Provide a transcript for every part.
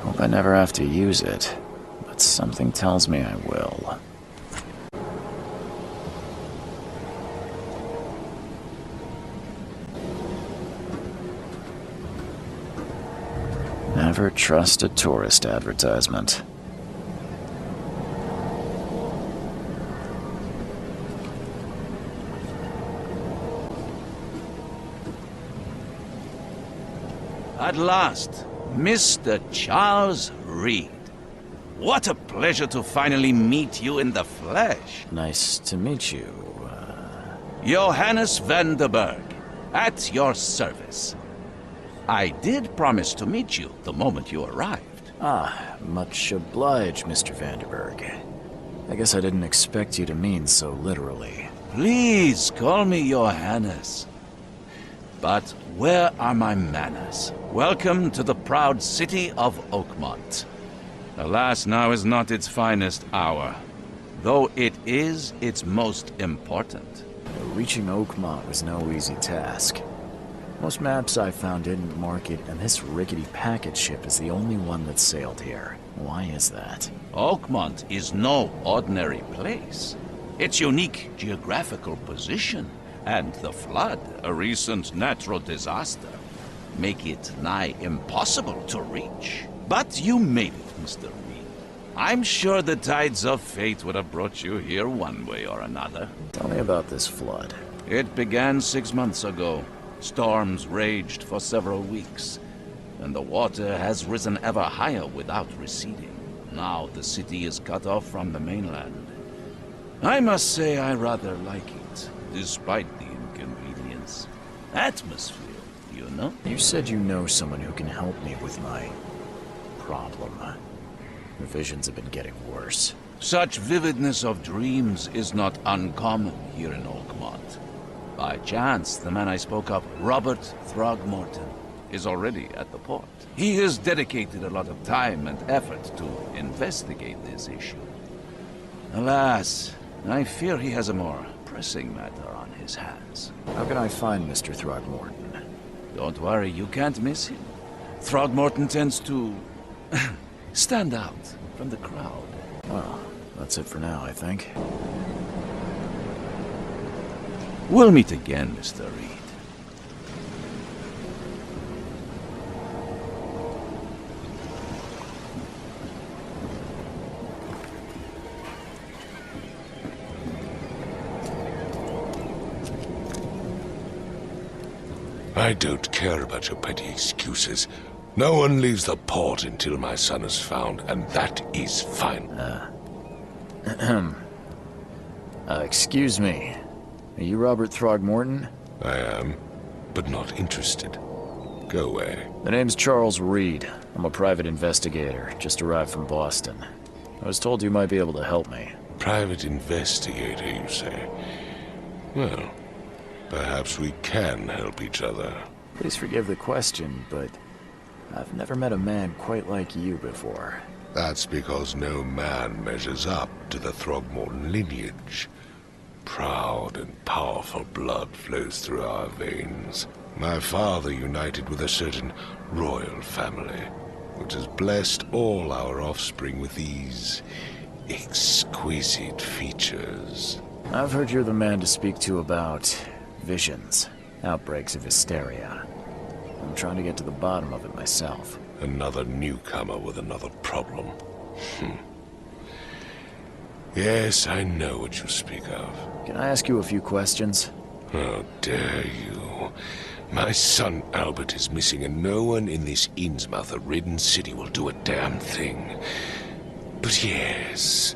Hope I never have to use it, but something tells me I will. Never trust a tourist advertisement. At last, Mr. Charles Reed. What a pleasure to finally meet you in the flesh. Nice to meet you. Johannes Vanderberg, at your service. I did promise to meet you the moment you arrived. Ah, much obliged, Mr. Vanderberg. I guess I didn't expect you to mean so literally. Please call me Johannes. But where are my manners? Welcome to the proud city of Oakmont. Alas, now is not its finest hour, though it is its most important. Reaching Oakmont was no easy task. Most maps I found didn't mark it, and this rickety packet ship is the only one that sailed here. Why is that? Oakmont is no ordinary place. Its unique geographical position and the flood, a recent natural disaster, make it nigh impossible to reach. But you made it, Mr. Reed. I'm sure the tides of fate would have brought you here one way or another. Tell me about this flood. It began 6 months ago. Storms raged for several weeks, and the water has risen ever higher without receding. Now the city is cut off from the mainland. I must say I rather like it, despite the inconvenience. Atmosphere, you know? You said you know someone who can help me with my problem. The visions have been getting worse. Such vividness of dreams is not uncommon here in Oakmont. By chance, the man I spoke of, Robert Throgmorton, is already at the port. He has dedicated a lot of time and effort to investigate this issue. Alas, I fear he has a more pressing matter on his hands. How can I find Mr. Throgmorton? Don't worry, you can't miss him. Throgmorton tends to stand out from the crowd. Well, that's it for now, I think. We'll meet again, Mr. Reed. I don't care about your petty excuses. No one leaves the port until my son is found, and that is fine. Excuse me. Are you Robert Throgmorton? I am, but not interested. Go away. The name's Charles Reed. I'm a private investigator, just arrived from Boston. I was told you might be able to help me. Private investigator, you say? Well, perhaps we can help each other. Please forgive the question, but I've never met a man quite like you before. That's because no man measures up to the Throgmorton lineage. Proud and powerful blood flows through our veins. My father united with a certain royal family, which has blessed all our offspring with these exquisite features. I've heard you're the man to speak to about visions, outbreaks of hysteria. I'm trying to get to the bottom of it myself. Another newcomer with another problem. Yes, I know what you speak of. Can I ask you a few questions? How dare you? My son Albert is missing, and no one in this Innsmouth-ridden city will do a damn thing. But yes,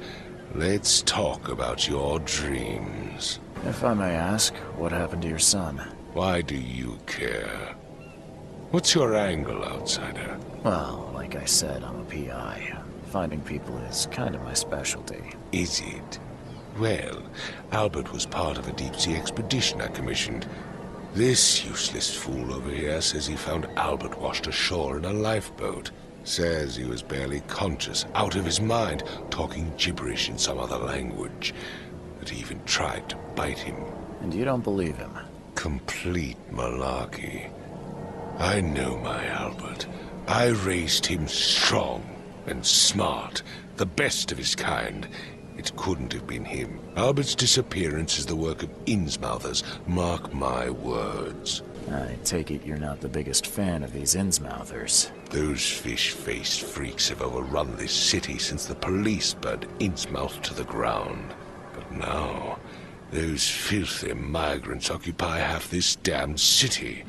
let's talk about your dreams. If I may ask, what happened to your son? Why do you care? What's your angle, outsider? Well, like I said, I'm a PI. Finding people is kind of my specialty. Is it? Well, Albert was part of a deep-sea expedition I commissioned. This useless fool over here says he found Albert washed ashore in a lifeboat. Says he was barely conscious, out of his mind, talking gibberish in some other language. That he even tried to bite him. And you don't believe him? Complete malarkey. I know my Albert. I raised him strong and smart, the best of his kind. It couldn't have been him. Albert's disappearance is the work of Innsmouthers, mark my words. I take it you're not the biggest fan of these Innsmouthers. Those fish-faced freaks have overrun this city since the police burned Innsmouth to the ground. But now, those filthy migrants occupy half this damned city.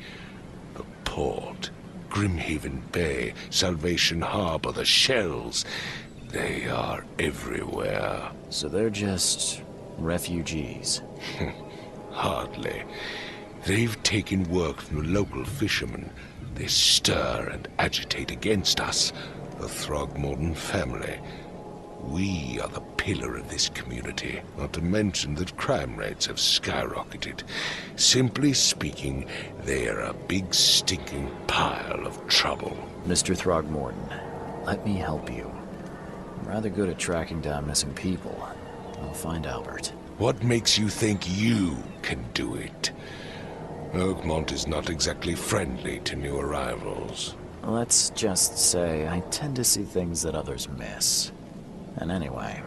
The port, Grimhaven Bay, Salvation Harbor, the shells. They are everywhere. So they're just refugees? Hardly. They've taken work from the local fishermen. They stir and agitate against us, the Throgmorton family. We are the pillar of this community, not to mention that crime rates have skyrocketed. Simply speaking, they are a big stinking pile of trouble. Mr. Throgmorton, let me help you. I'm rather good at tracking down missing people. I'll find Albert. What makes you think you can do it? Oakmont is not exactly friendly to new arrivals. Let's just say I tend to see things that others miss. And anyway,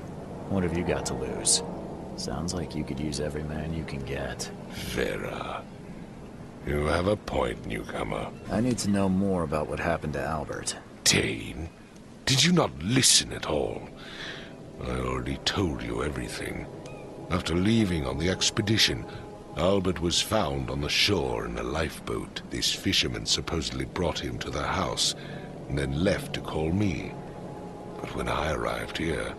what have you got to lose? Sounds like you could use every man you can get. Vera. You have a point, newcomer. I need to know more about what happened to Albert. Dane, did you not listen at all? I already told you everything. After leaving on the expedition, Albert was found on the shore in a lifeboat. This fisherman supposedly brought him to the house, and then left to call me. But when I arrived here,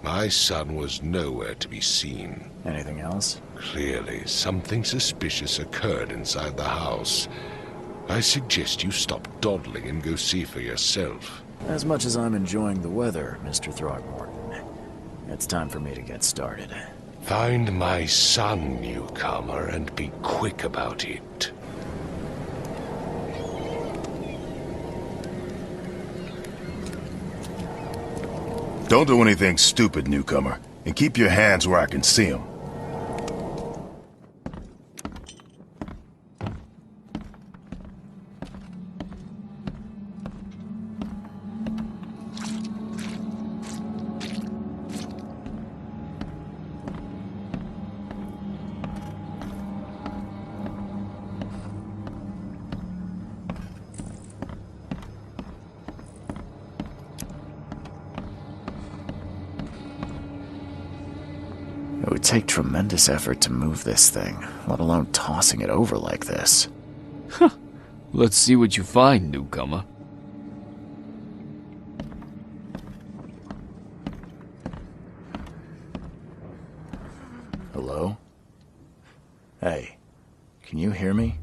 my son was nowhere to be seen. Anything else? Clearly, something suspicious occurred inside the house. I suggest you stop dawdling and go see for yourself. As much as I'm enjoying the weather, Mr. Throgmorton, it's time for me to get started. Find my son, newcomer, and be quick about it. Don't do anything stupid, newcomer, and keep your hands where I can see them. It would take tremendous effort to move this thing, let alone tossing it over like this. Let's see what you find, newcomer. Hello? Hey, can you hear me?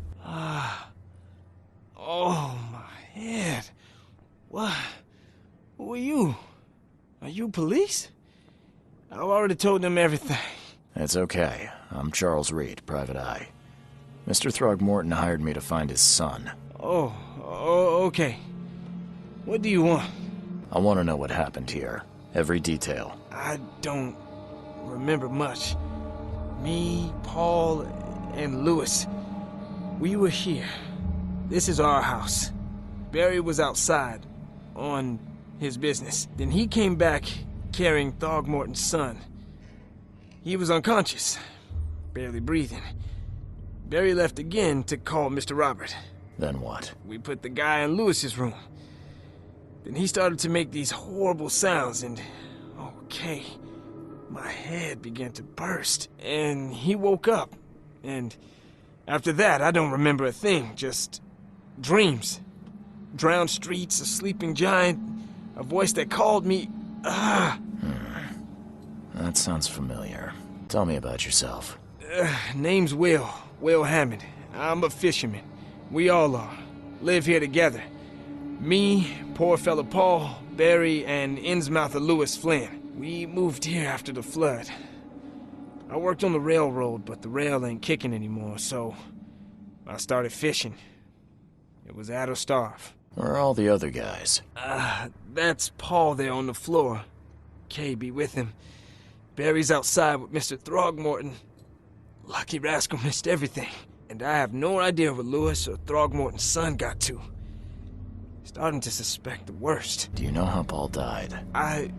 Oh, my head. What? Who are you? Are you police? I've already told them everything. It's okay. I'm Charles Reed, Private Eye. Mr. Throgmorton hired me to find his son. Oh, okay. What do you want? I want to know what happened here. Every detail. I don't remember much. Me, Paul, and Lewis, we were here. This is our house. Barry was outside, on his business. Then he came back carrying Throgmorton's son. He was unconscious, barely breathing. Barry left again to call Mr. Robert. Then what? We put the guy in Lewis's room. Then he started to make these horrible sounds and, okay, my head began to burst. And he woke up. And after that, I don't remember a thing, just dreams. Drowned streets, a sleeping giant, a voice that called me. That sounds familiar. Tell me about yourself. Name's Will Hammond. I'm a fisherman. We all are. Live here together. Me, poor fella Paul, Barry, and Innsmouther Lewis Flynn. We moved here after the flood. I worked on the railroad, but the rail ain't kicking anymore, so I started fishing. It was add or starve. Where are all the other guys? That's Paul there on the floor. Kay be with him. Barry's outside with Mr. Throgmorton. Lucky rascal missed everything. And I have no idea where Lewis or Throgmorton's son got to. Starting to suspect the worst. Do you know how Paul died? I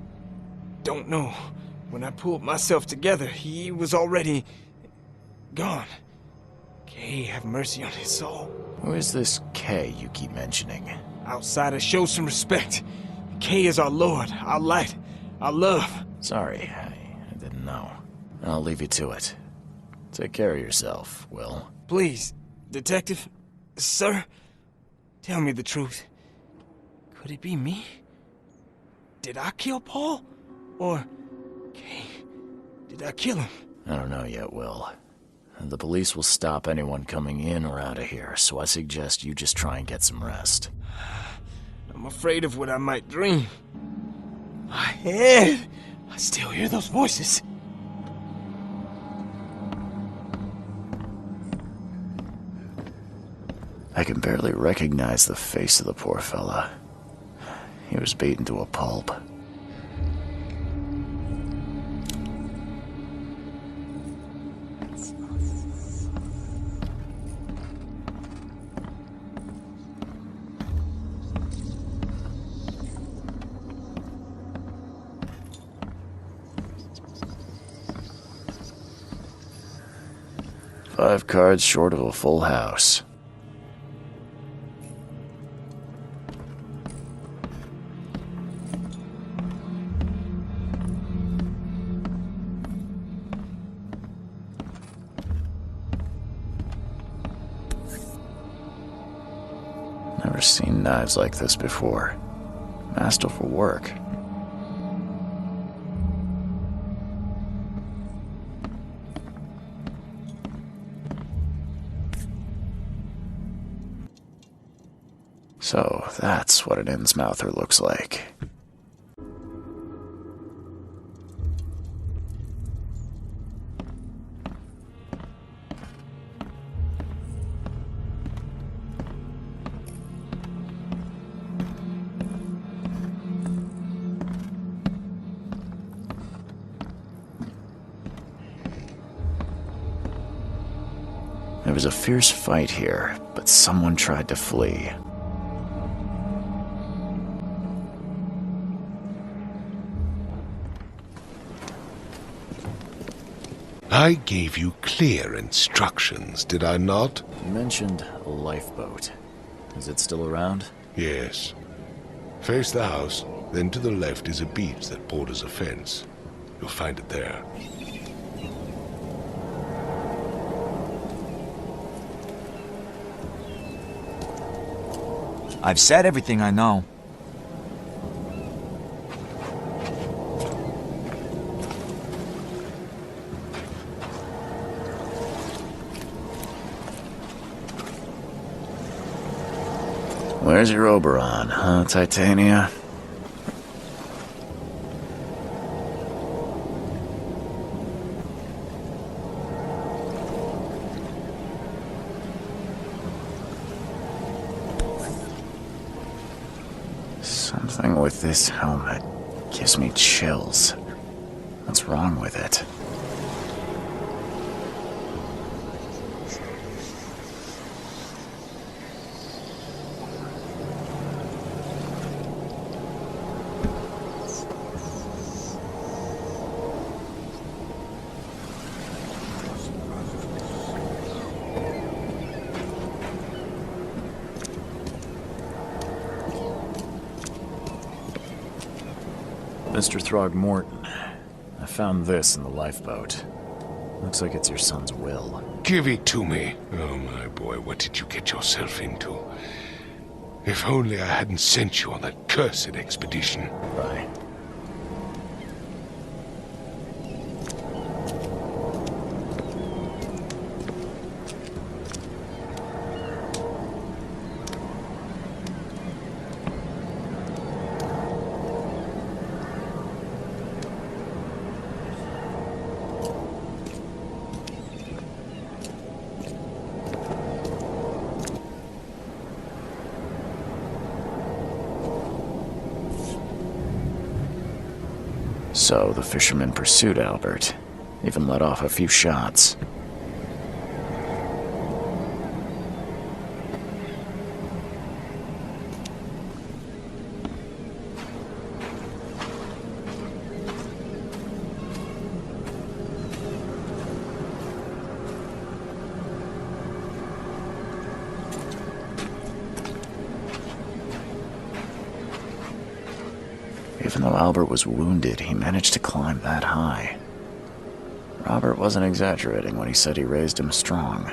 don't know. When I pulled myself together, he was already gone. Kay have mercy on his soul. Who is this K you keep mentioning? Outsiders, show some respect. Kay is our lord, our light, our love. Sorry, I didn't know. I'll leave you to it. Take care of yourself, Will. Please, detective, sir, tell me the truth. Could it be me? Did I kill Paul? Or, Kay, did I kill him? I don't know yet, Will. The police will stop anyone coming in or out of here, so I suggest you just try and get some rest. I'm afraid of what I might dream. My head! I still hear those voices. I can barely recognize the face of the poor fella. He was beaten to a pulp. Five cards short of a full house. Never seen knives like this before. Masterful work. So, that's what an Innsmouther looks like. There was a fierce fight here, but someone tried to flee. I gave you clear instructions, did I not? You mentioned a lifeboat. Is it still around? Yes. Face the house, then to the left is a beach that borders a fence. You'll find it there. I've said everything I know. Where's your Oberon, huh, Titania? Something with this helmet gives me chills. What's wrong with it? Mr. Throgmorton, I found this in the lifeboat. Looks like it's your son's will. Give it to me. Oh, my boy, what did you get yourself into? If only I hadn't sent you on that cursed expedition. Bye. So the fisherman pursued Albert, even let off a few shots. Even though Albert was wounded, he managed to climb that high. Robert wasn't exaggerating when he said he raised him strong.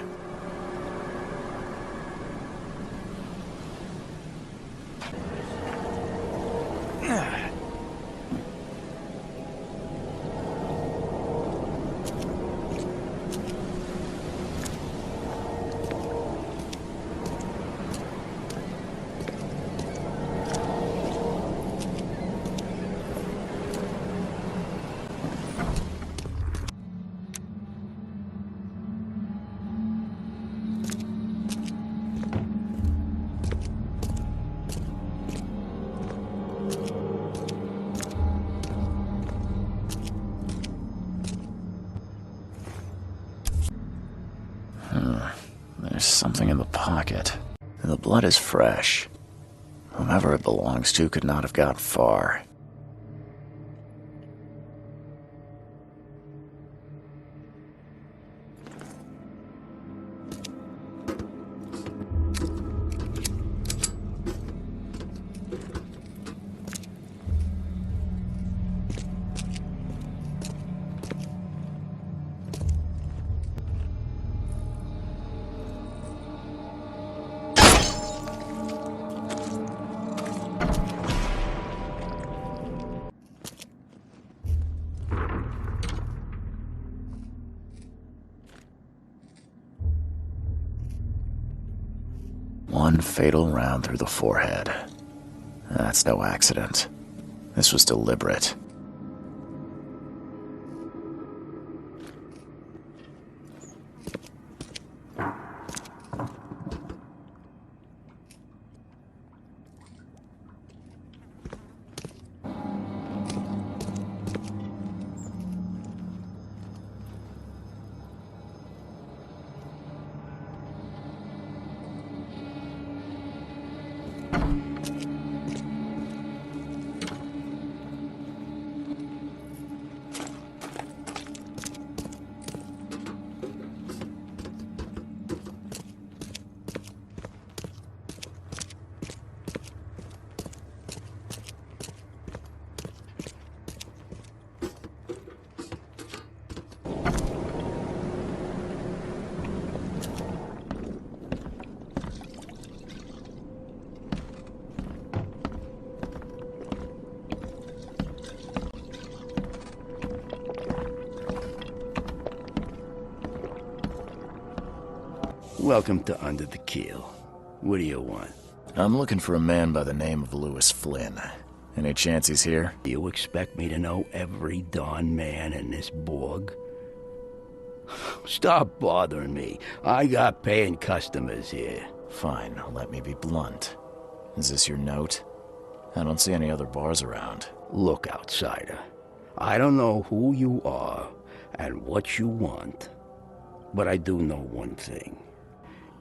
There's something in the pocket. The blood is fresh. Whomever it belongs to could not have got far. One fatal round through the forehead. That's no accident. This was deliberate. Welcome to Under the Keel. What do you want? I'm looking for a man by the name of Lewis Flynn. Any chance he's here? Do you expect me to know every darn man in this Borg? Stop bothering me. I got paying customers here. Fine, let me be blunt. Is this your note? I don't see any other bars around. Look, outsider. I don't know who you are and what you want, but I do know one thing.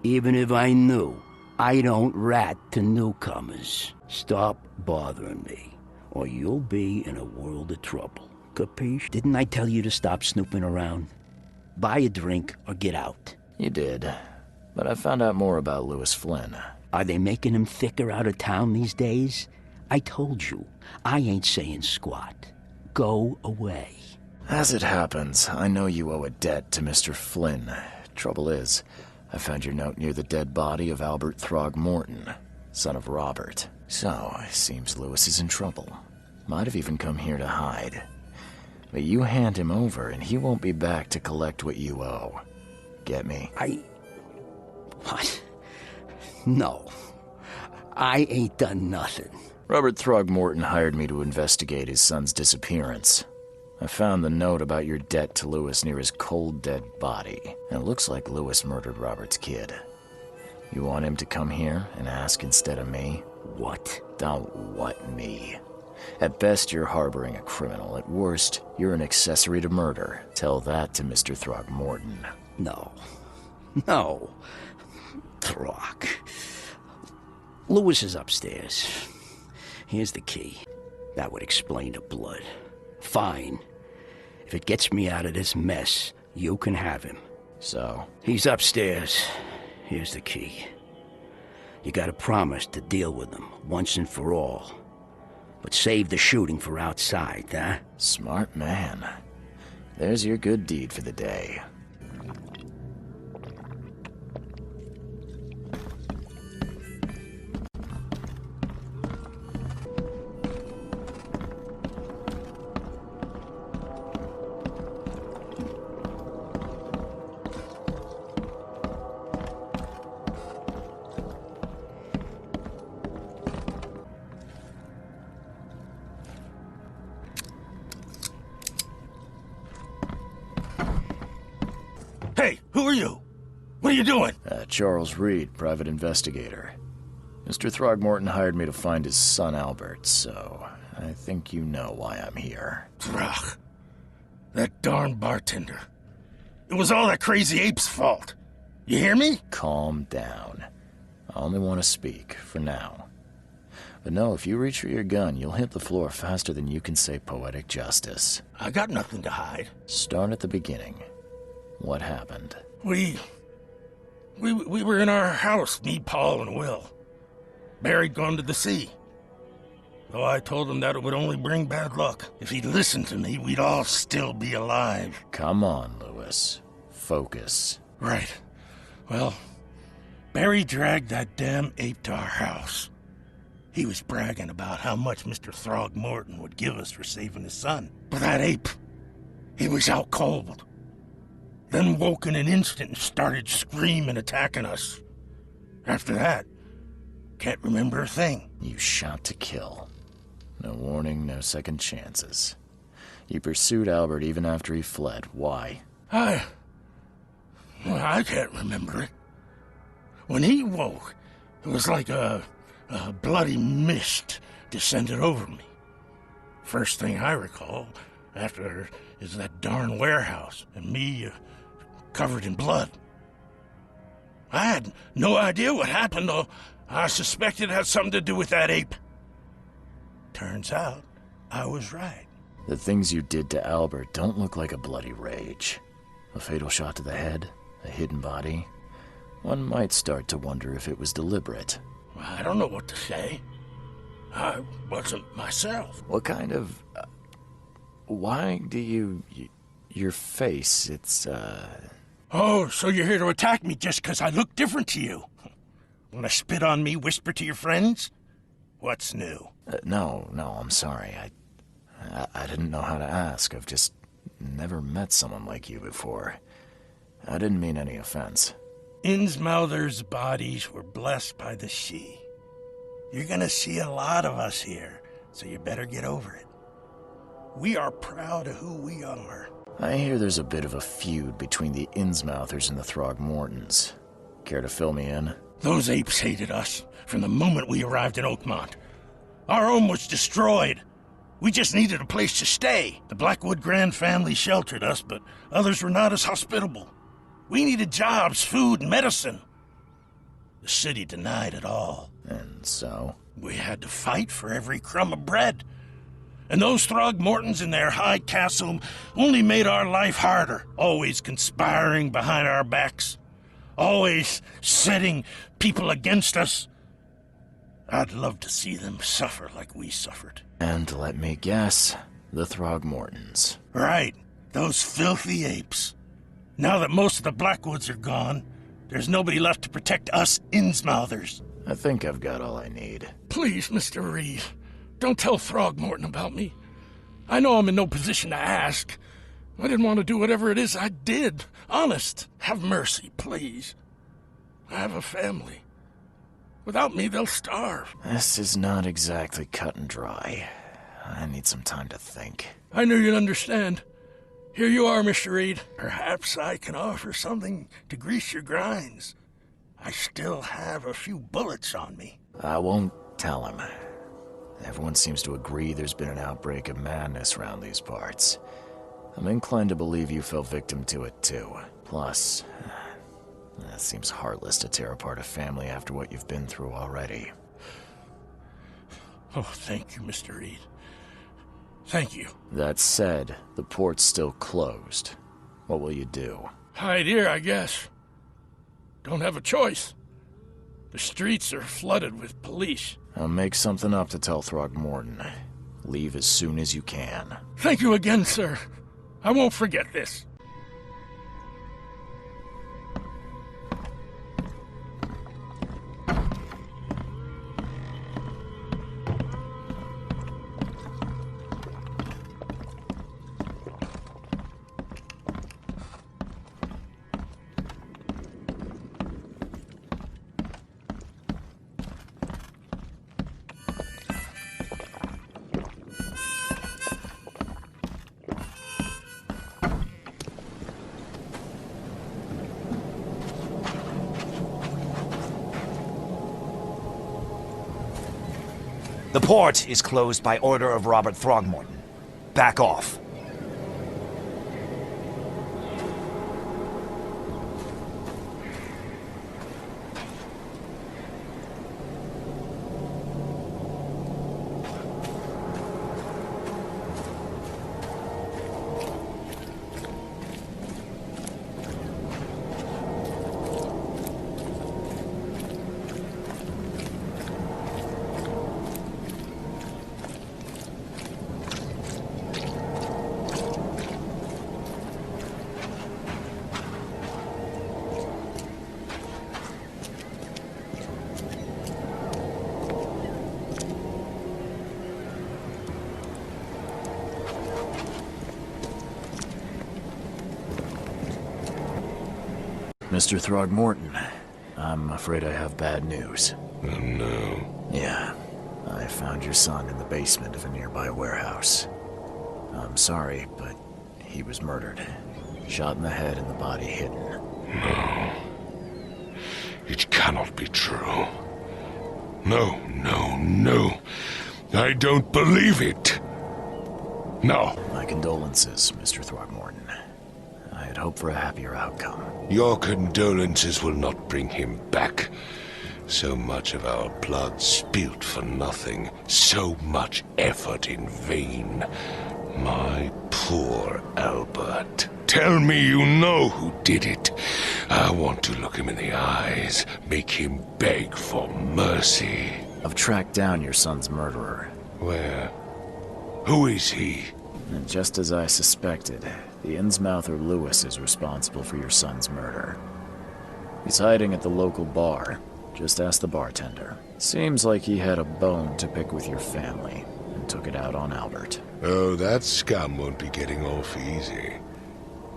Even if I knew, I don't rat to newcomers. Stop bothering me, or you'll be in a world of trouble. Capiche? Didn't I tell you to stop snooping around? Buy a drink or get out. You did, but I found out more about Lewis Flynn. Are they making him thicker out of town these days? I told you, I ain't saying squat. Go away. As it happens, I know you owe a debt to Mr. Flynn. Trouble is, I found your note near the dead body of Albert Throgmorton, son of Robert. So, it seems Lewis is in trouble. Might have even come here to hide. But you hand him over and he won't be back to collect what you owe. Get me? What? No. I ain't done nothing. Robert Throgmorton hired me to investigate his son's disappearance. I found the note about your debt to Lewis near his cold, dead body. And it looks like Lewis murdered Robert's kid. You want him to come here and ask instead of me? What? Don't what me. At best, you're harboring a criminal. At worst, you're an accessory to murder. Tell that to Mr. Throgmorton. No. No. Throg. Lewis is upstairs. Here's the key. That would explain the blood. Fine. If it gets me out of this mess, you can have him. So? He's upstairs. Here's the key. You gotta promise to deal with him once and for all. But save the shooting for outside, huh? Smart man. There's your good deed for the day. Hey, who are you? What are you doing? Charles Reed, private investigator. Mr. Throgmorton hired me to find his son Albert, so I think you know why I'm here. Throg. That darn bartender. It was all that crazy ape's fault. You hear me? Calm down. I only want to speak, for now. But no, if you reach for your gun, you'll hit the floor faster than you can say poetic justice. I got nothing to hide. Start at the beginning. What happened? We were in our house, me, Paul, and Will. Barry'd gone to the sea. Though I told him that it would only bring bad luck. If he'd listened to me, we'd all still be alive. Come on, Lewis. Focus. Right. Well, Barry dragged that damn ape to our house. He was bragging about how much Mr. Throgmorton would give us for saving his son. But that ape, he was out cold. Then woke in an instant and started screaming, attacking us. After that, can't remember a thing. You shot to kill. No warning, no second chances. You pursued Albert even after he fled. Why? I can't remember it. When he woke, it was like a bloody mist descended over me. First thing I recall after is that darn warehouse and me covered in blood. I had no idea what happened, though. I suspected it had something to do with that ape. Turns out, I was right. The things you did to Albert don't look like a bloody rage. A fatal shot to the head, a hidden body. One might start to wonder if it was deliberate. I don't know what to say. I wasn't myself. What kind of... why do you... your face, it's, Oh, so you're here to attack me just because I look different to you? Want to spit on me, whisper to your friends? What's new? No, I'm sorry. I didn't know how to ask. I've just never met someone like you before. I didn't mean any offense. Innsmouther's bodies were blessed by the sea. You're gonna see a lot of us here, so you better get over it. We are proud of who we are. I hear there's a bit of a feud between the Innsmouthers and the Throgmortons. Care to fill me in? Those apes hated us from the moment we arrived in Oakmont. Our home was destroyed. We just needed a place to stay. The Blackwood Grand family sheltered us, but others were not as hospitable. We needed jobs, food, and medicine. The city denied it all. And so? We had to fight for every crumb of bread. And those Throgmortons in their high castle only made our life harder, always conspiring behind our backs, always setting people against us. I'd love to see them suffer like we suffered. And let me guess, the Throgmortons. Right, those filthy apes. Now that most of the Blackwoods are gone, there's nobody left to protect us Innsmouthers. I think I've got all I need. Please, Mr. Reed, don't tell Throgmorton about me. I know I'm in no position to ask. I didn't want to do whatever it is I did. Honest, have mercy, please. I have a family. Without me, they'll starve. This is not exactly cut and dry. I need some time to think. I knew you'd understand. Here you are, Mr. Reed. Perhaps I can offer something to grease your grinds. I still have a few bullets on me. I won't tell him. Everyone seems to agree there's been an outbreak of madness around these parts. I'm inclined to believe you fell victim to it too. Plus, it seems heartless to tear apart a family after what you've been through already. Oh, thank you, Mr. Reed. Thank you. That said, the port's still closed. What will you do? Hide here, I guess. Don't have a choice. The streets are flooded with police. I'll make something up to tell Throgmorton. Leave as soon as you can. Thank you again, sir. I won't forget this. The port is closed by order of Robert Throgmorton. Back off. Mr. Throgmorton, I'm afraid I have bad news. Oh, no. Yeah, I found your son in the basement of a nearby warehouse. I'm sorry, but he was murdered. Shot in the head and the body hidden. No. It cannot be true. No, no, no. I don't believe it. No. My condolences, Mr. Throgmorton. I had hoped for a happier outcome. Your condolences will not bring him back. So much of our blood spilt for nothing. So much effort in vain. My poor Albert. Tell me you know who did it. I want to look him in the eyes, make him beg for mercy. I've tracked down your son's murderer. Where? Who is he? And just as I suspected, the Innsmouther Lewis is responsible for your son's murder. He's hiding at the local bar. Just ask the bartender. Seems like he had a bone to pick with your family, and took it out on Albert. Oh, that scum won't be getting off easy.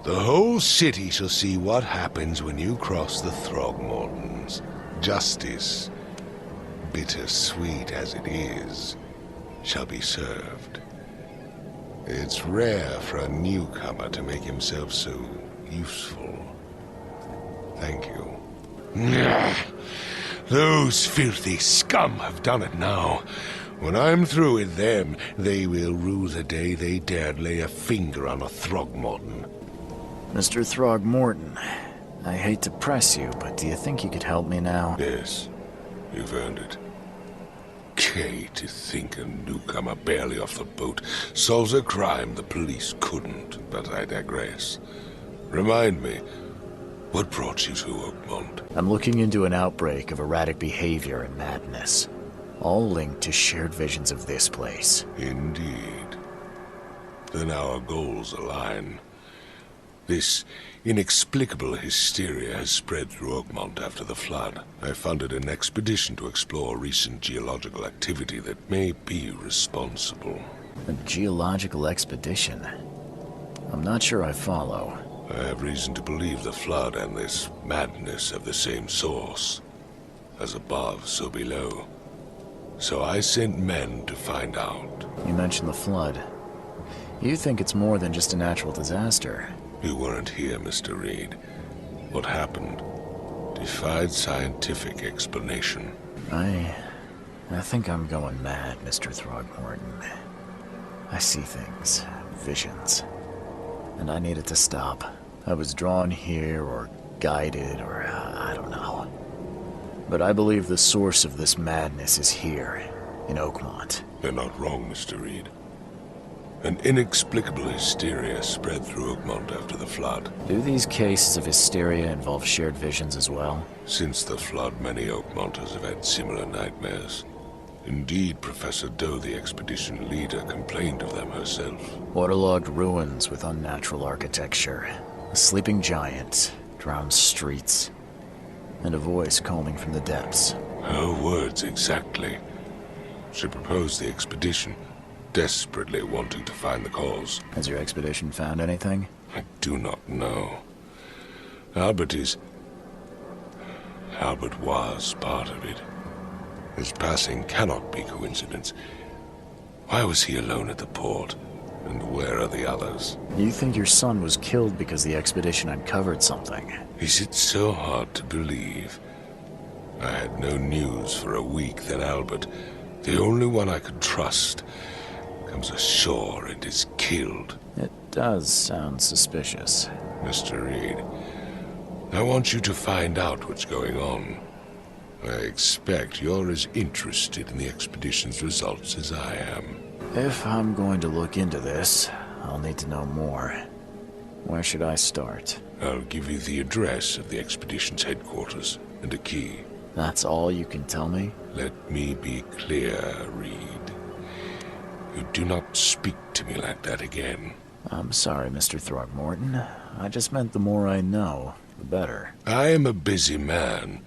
The whole city shall see what happens when you cross the Throgmortons. Justice, bittersweet as it is, shall be served. It's rare for a newcomer to make himself so useful. Thank you. Those filthy scum have done it now. When I'm through with them, they will rue the day they dared lay a finger on a Throgmorton. Mr. Throgmorton, I hate to press you, but do you think you could help me now? Yes, you've earned it. Okay, to think a newcomer barely off the boat solves a crime the police couldn't, but I digress. Remind me, what brought you to Oakmont? I'm looking into an outbreak of erratic behavior and madness, all linked to shared visions of this place. Indeed. Then our goals align. This inexplicable hysteria has spread through Oakmont after the flood. I funded an expedition to explore recent geological activity that may be responsible. A geological expedition? I'm not sure I follow. I have reason to believe the flood and this madness have the same source. As above, so below. So I sent men to find out. You mentioned the flood. You think it's more than just a natural disaster? You weren't here, Mr. Reed. What happened defied scientific explanation. I I think I'm going mad, Mr. Throgmorton. I see things, visions, and I needed to stop. I was drawn here, or guided, or I don't know. But I believe the source of this madness is here, in Oakmont. You're not wrong, Mr. Reed. An inexplicable hysteria spread through Oakmont after the flood. Do these cases of hysteria involve shared visions as well? Since the flood, many Oakmonters have had similar nightmares. Indeed, Professor Doe, the expedition leader, complained of them herself. Waterlogged ruins with unnatural architecture, a sleeping giant, drowned streets, and a voice calling from the depths. Her words exactly. She proposed the expedition, desperately wanting to find the cause. Has your expedition found anything? I do not know. Albert was part of it. His passing cannot be coincidence. Why was he alone at the port? And where are the others? You think your son was killed because the expedition uncovered something? Is it so hard to believe? I had no news for a week, then Albert, the only one I could trust, comes ashore and is killed. It does sound suspicious. Mr. Reed, I want you to find out what's going on. I expect you're as interested in the expedition's results as I am. If I'm going to look into this, I'll need to know more. Where should I start? I'll give you the address of the expedition's headquarters and a key. That's all you can tell me? Let me be clear, Reed. You do not speak to me like that again. I'm sorry, Mr. Throgmorton. I just meant the more I know, the better. I am a busy man.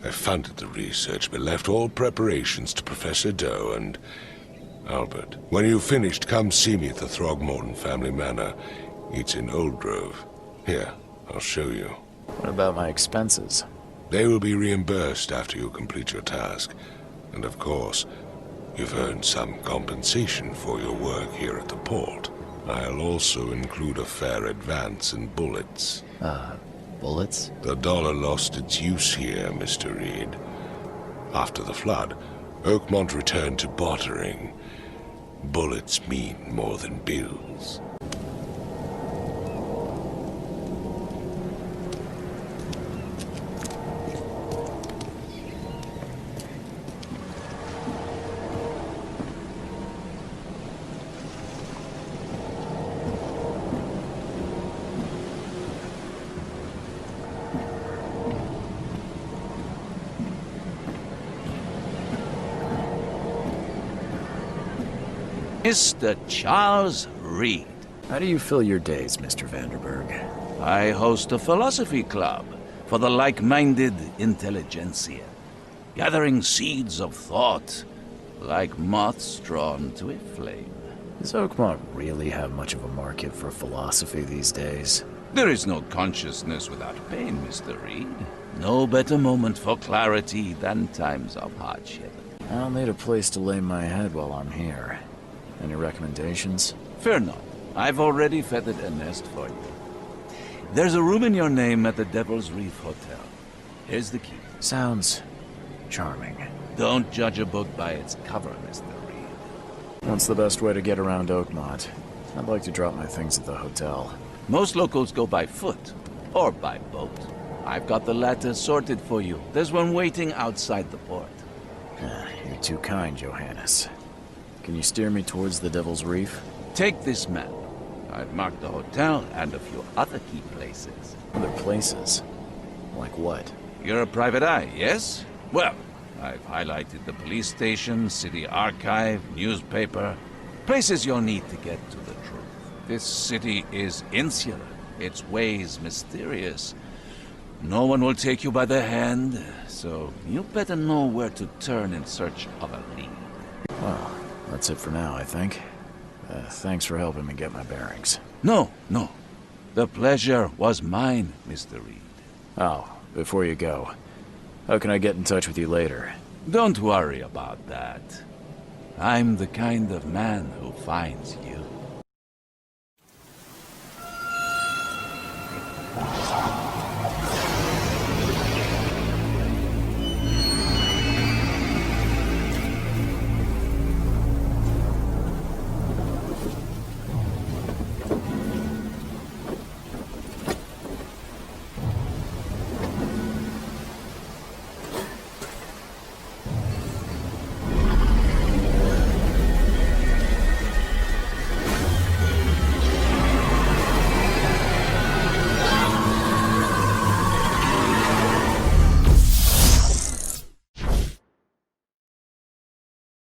I funded the research, but left all preparations to Professor Doe and Albert. When you've finished, come see me at the Throgmorton family manor. It's in Old Grove. Here, I'll show you. What about my expenses? They will be reimbursed after you complete your task. And of course, you've earned some compensation for your work here at the port. I'll also include a fair advance in bullets. Bullets? The dollar lost its use here, Mr. Reed. After the flood, Oakmont returned to bartering. Bullets mean more than bills. Mr. Charles Reed. How do you fill your days, Mr. Vanderberg? I host a philosophy club for the like-minded intelligentsia, gathering seeds of thought like moths drawn to a flame. Does Oakmont really have much of a market for philosophy these days? There is no consciousness without pain, Mr. Reed. No better moment for clarity than times of hardship. I'll need a place to lay my head while I'm here. Any recommendations? Fear not. I've already feathered a nest for you. There's a room in your name at the Devil's Reef Hotel. Here's the key. Sounds charming. Don't judge a book by its cover, Mr. Reed. What's the best way to get around Oakmont? I'd like to drop my things at the hotel. Most locals go by foot, or by boat. I've got the latter sorted for you. There's one waiting outside the port. You're too kind, Johannes. Can you steer me towards the Devil's Reef? Take this map. I've marked the hotel and a few other key places. Other places? Like what? You're a private eye, yes? Well, I've highlighted the police station, city archive, newspaper. Places you'll need to get to the truth. This city is insular, its ways mysterious. No one will take you by the hand, so you better know where to turn in search of a lead. Well, that's it for now, I think. Thanks for helping me get my bearings. No. The pleasure was mine, Mr. Reed. Oh, before you go, how can I get in touch with you later? Don't worry about that. I'm the kind of man who finds you.